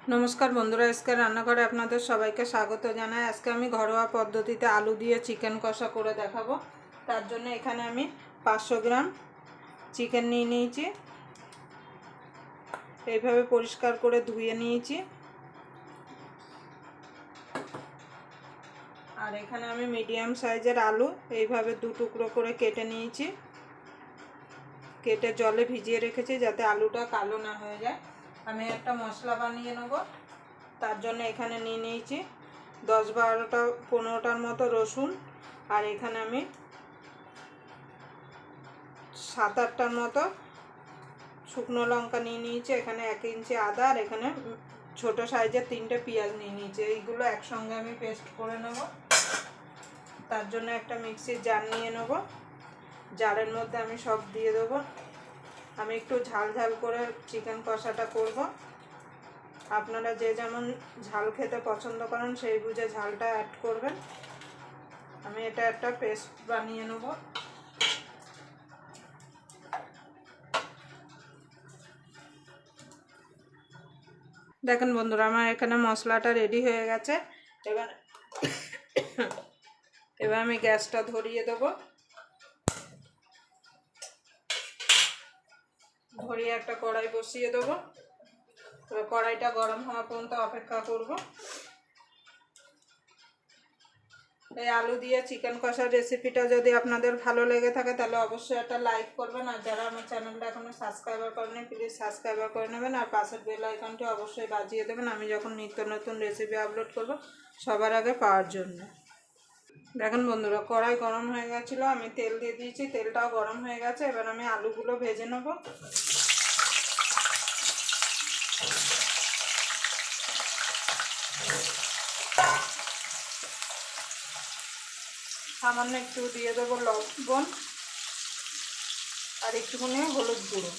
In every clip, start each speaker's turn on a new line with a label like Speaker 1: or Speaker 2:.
Speaker 1: नमस्कार बंधुरा आजके रान्नाघरे आपनादेर सबाइके स्वागत जानाई। आजके आमी घरोया पद्धतिते आलू दिए चिकेन कषा करे देखाबो। तार जोन्नो एखाने आमी 500 ग्राम चिकेन निये निয়েছি। এইভাবে পরিষ্কার করে ধুয়ে নিয়েছি। আর এখানে আমি মিডিয়াম সাইজের আলু এইভাবে দু টুকরো করে কেটে নিয়েছি। কেটে জলে ভিজিয়ে রেখেছি যাতে আলুটা কালো না হয়ে যায়। আমি একটা মশলা বানিয়ে নেব। তার জন্য এখানে নিয়ে নিয়েছি 10-12টা 15টার মতো রসুন। আর এখানে আমি 7-8টার মতো শুকনো লঙ্কা নিয়ে নিয়েছি। এখানে 1 ইঞ্চি আদা আর এখানে ছোট সাইজের 3টে পেঁয়াজ নিয়ে নিয়েছি। এইগুলো একসঙ্গে আমি পেস্ট করে নেব। তার জন্য একটা মিক্সির জার নিয়ে নেব। জারের মধ্যে আমি সব দিয়ে দেব। আমি একটু ঝাল ঝাল করে চিকেন কষাটা করব। আপনারা যে যেমন ঝাল খেতে পছন্দ করেন সেই বুঝে ঝালটা অ্যাড করবেন। আমি এটা একটা পেস্ট বানিয়ে নেব। দেখেন বন্ধুরা আমার এখানে মশলাটা রেডি হয়ে গেছে। এবার আমি গ্যাসটা ধরিয়ে দেব। ধরিয়ে একটা কড়াই বসিয়ে দেব। এবার কড়াইটা গরম হওয়া পর্যন্ত অপেক্ষা করব। এই আলু দিয়ে চিকেন কষার রেসিপিটা যদি আপনাদের ভালো লেগে থাকে তাহলে অবশ্যই একটা লাইক করবেন। আর যারা আমার চ্যানেলটা এখনো সাবস্ক্রাইবার করেনি প্লিজ সাবস্ক্রাইবার করে নেবেন। আর পাশের বেল আইকনটি অবশ্যই বাজিয়ে দেবেন আমি যখন নিত্য নতুন রেসিপি আপলোড করব সবার আগে পাওয়ার জন্য। দেখেন বন্ধুরা কড়াই গরম হয়ে গেছিলো। আমি তেল দিয়ে দিয়েছি। তেলটাও গরম হয়ে গেছে। এবার আমি আলুগুলো ভেজে নেব। সামান্য একটু দিয়ে দেবো লবণ আর একটুখানি হলুদ গুঁড়ো।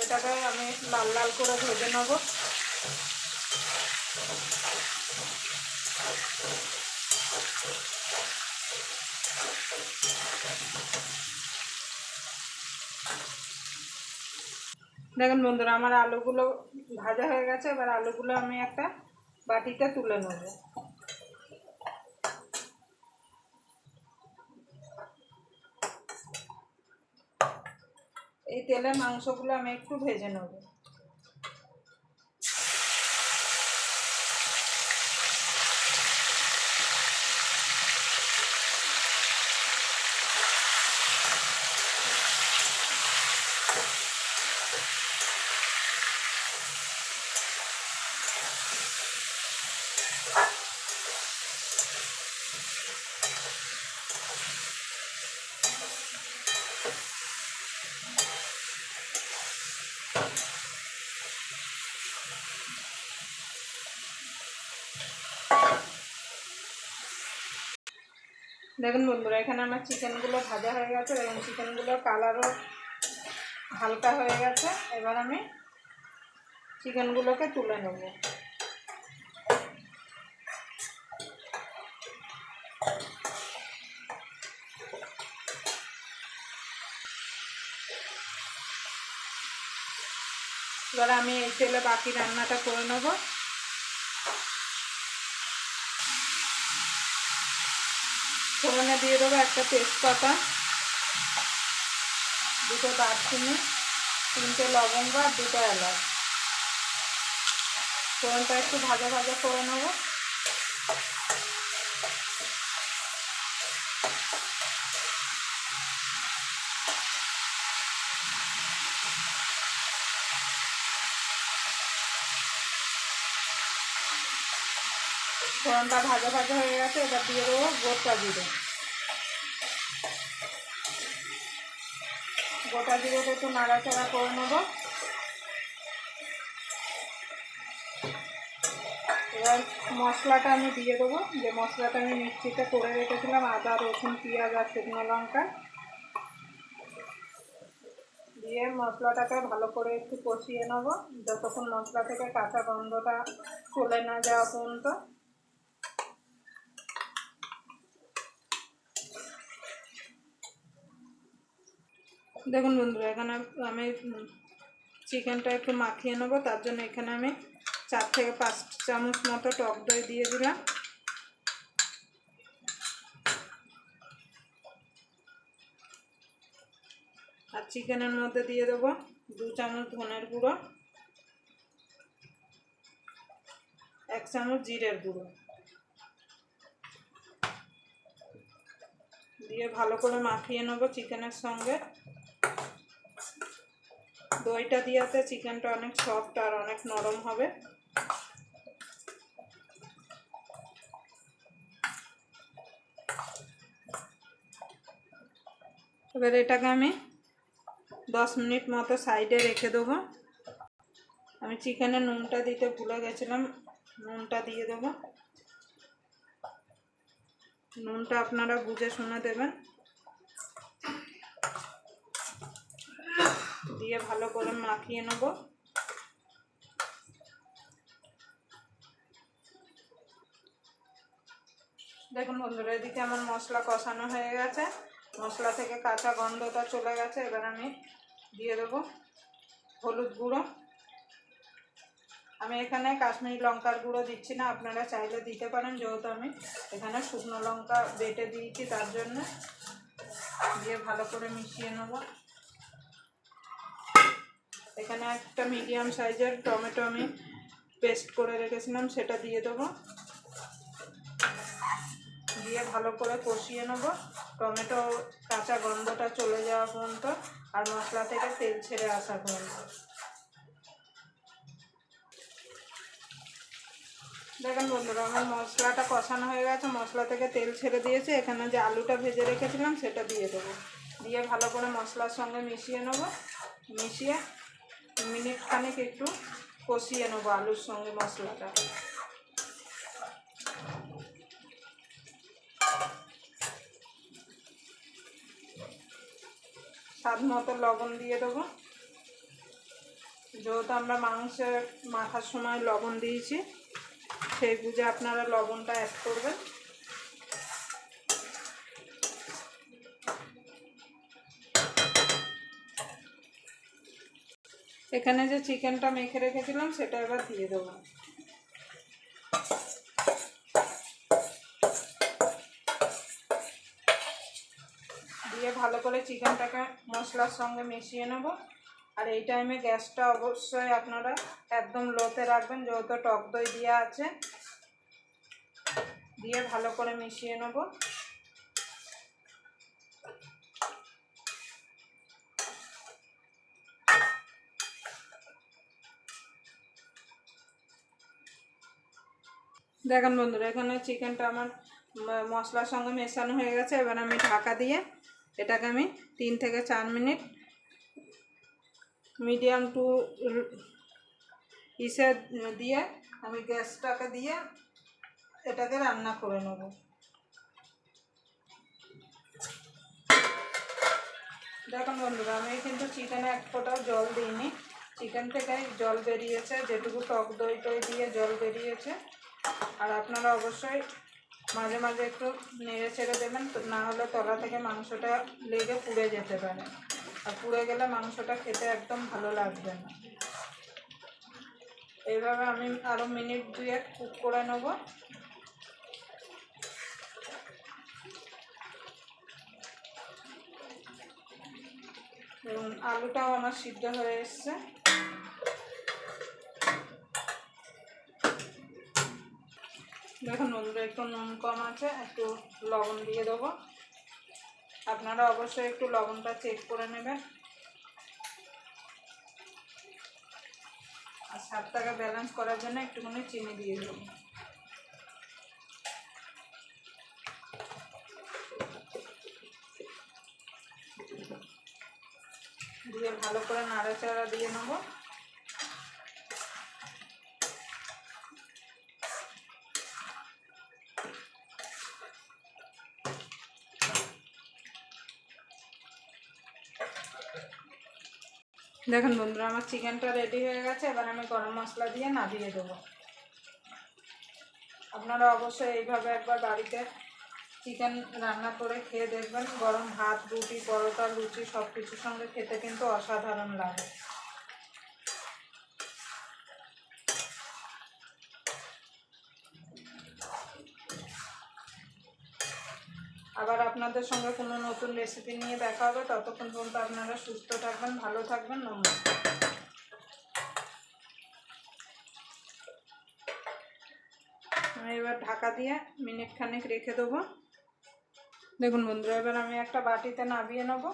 Speaker 1: এটাকে আমি লাল লাল করে ভেজে নেব। দেখুন বন্ধুরা আমার আলুগুলো ভাজা হয়ে গেছে। এবার আলুগুলো আমি একটা বাটিতে তুলে নেব। এই তেলে মাংসগুলো আমি একটু ভেজে নেব। দেখুন বন্ধুরা এখানে আমার চিকেনগুলো ভাজা হয়ে গেছে এবং চিকেনগুলোর কালারও হালকা হয়ে গেছে। এবার আমি চিকেনগুলোকে তুলে নেব। এবার আমি এই তেলে বাকি রান্নাটা করে নেব। ফোড়নে দিয়ে দেবো একটা তেজপাতা, 2টো দারচিনি, 3টে লবঙ্গ আর 2টো এলাচ। ফোড়নটা একটু ভাজা ভাজা করে নেব। ফোড়নটা ভাজা ভাজা হয়ে গেছে। এবার দিয়ে দেবো গোটা জিরে। গোটা জিরেটা একটু নাড়াচাড়া করে নেব। এবার মশলাটা আমি দিয়ে দেবো। যে মশলাটা আমি মিক্সিতে করে রেখেছিলাম আদা রসুন পেঁয়াজ আর শুকনো লঙ্কা দিয়ে মশলাটাকে ভালো করে একটু কষিয়ে নেব যতক্ষণ মশলা থেকে কাঁচা গন্ধটা চলে না যাওয়া পর্যন্ত। দেখুন বন্ধুরা, এখানে আমি চিকেনটা একটু মাখিয়ে নেবো। তার জন্য এখানে আমি 4 থেকে 5 চামচ মতো টক দই দিয়ে দিলাম। আর চিকেনের মধ্যে দিয়ে দেবো 2 চামচ ধনের গুঁড়ো, 1 চামচ জিরের গুঁড়ো দিয়ে ভালো করে মাখিয়ে নেবো চিকেনের সঙ্গে। দইটা দিয়াতে চিকেনটা অনেক সফট আর অনেক নরম হবে। এবার এটাকে আমি 10 মিনিট মতো সাইডে রেখে দেবো। আমি চিকেনে নুনটা দিতে ভুলে গেছিলাম, নুনটা দিয়ে দেবো। নুনটা আপনারা বুঝে শুনে দেবেন। দিয়ে ভালো করে মাখিয়ে নেব। দেখুন বন্ধুরা, এদিকে আমার মশলা কষানো হয়ে গেছে, মশলা থেকে কাঁচা গন্ধটা চলে গেছে। এবার আমি দিয়ে দেবো হলুদ গুঁড়ো। আমি এখানে কাশ্মীরি লঙ্কার গুঁড়ো দিচ্ছি না, আপনারা চাইলে দিতে পারেন, যেহেতু আমি এখানে শুকনো লঙ্কা বেটে দিয়েছি তার জন্য। দিয়ে ভালো করে মিশিয়ে নেব। এখানে একটা মিডিয়াম সাইজের টমেটো আমি পেস্ট করে রেখেছিলাম, সেটা দিয়ে দেবো। দিয়ে ভালো করে কষিয়ে নেব, টমেটো কাঁচা গন্ধটা চলে যাওয়া পর্যন্ত আর মশলা থেকে তেল ছেড়ে আসা পর্যন্ত। দেখুন বন্ধুরা, আমার মশলাটা কষানো হয়ে গেছে, মশলা থেকে তেল ছেড়ে দিয়েছে। এখানে যে আলুটা ভেজে রেখেছিলাম সেটা দিয়ে দেবো। দিয়ে ভালো করে মশলার সঙ্গে মিশিয়ে নেব। মিশিয়ে মিনিট খানেক একটু কষিয়ে নেবো আলুর সঙ্গে মশলাটা। স্বাদ মতো লবণ দিয়ে দেবো, যেহেতু আমরা মাংসের মাখার সময় লবণ দিয়েছি, সেই বুঝে আপনারা লবণটা অ্যাড করবেন। এখানে যে চিকেনটা মেখে রেখেছিলাম সেটা এবার দিয়ে দেবো। দিয়ে ভালো করে চিকেনটাকে মশলার সঙ্গে মিশিয়ে নেব। আর এই টাইমে গ্যাসটা অবশ্যই আপনারা একদম লোতে রাখবেন, যেহেতু টক দই দেওয়া আছে। দিয়ে ভালো করে মিশিয়ে নেব। দেখেন বন্ধুরা, এখানে চিকেনটা আমার মশলার সঙ্গে মেশানো হয়ে গেছে। এবার আমি ঢাকা দিয়ে এটাকে আমি 3 থেকে 4 মিনিট মিডিয়াম টু ইসে দিয়ে আমি গ্যাসটাকে দিয়ে এটাকে রান্না করে নেব। দেখুন বন্ধুরা, আমি কিন্তু চিকেনে এক ফোঁটাও জল দিইনি, চিকেন থেকে জল বেরিয়েছে, যেটুকু টক দই দিয়ে জল বেরিয়েছে। আর আপনারা অবশ্যই মাঝে মাঝে একটু নেড়ে ছেড়ে দেবেন, না হলে তলা থেকে মাংসটা লেগে পুড়ে যেতে পারে, আর পুড়ে গেলে মাংসটা খেতে একদম ভালো লাগবে না। এইভাবে আমি আরও মিনিট 2 কুক করে নেব। এবং আলুটাও আমার সিদ্ধ হয়ে এসছে। দেখুন বন্ধুরা, একটু নুন কম আছে, একটু লবণ দিয়ে দেবো। আপনারা অবশ্যই একটু লবণটা চেক করে নেবেন। আর স্বাদটাকে ব্যালেন্স করার জন্য একটুখানি চিনি দিয়ে দেবো। দিয়ে ভালো করে নাড়াচাড়া দিয়ে নেব। দেখুন বন্ধুরা, আমার চিকেনটা রেডি হয়ে গেছে। এবার আমি গরম মশলা দিয়ে নামিয়ে দেবো। আপনারা অবশ্যই এইভাবে একবার বাড়িতে চিকেন রান্না করে খেয়ে দেখবেন, গরম ভাত, রুটি, পরোটা, লুচি সব কিছুর সঙ্গে খেতে কিন্তু অসাধারণ লাগে। আবার আপনাদের সঙ্গে কোনো নতুন রেসিপি নিয়ে দেখা হবে। ততক্ষণ পর্যন্ত আপনারা সুস্থ থাকবেন, ভালো থাকবেন। নমস্কার। আমি এবার ঢাকা দিয়ে মিনিট খানেক রেখে দেবো। দেখুন বন্ধুরা, এবার আমি একটা বাটিতে নামিয়ে নেব।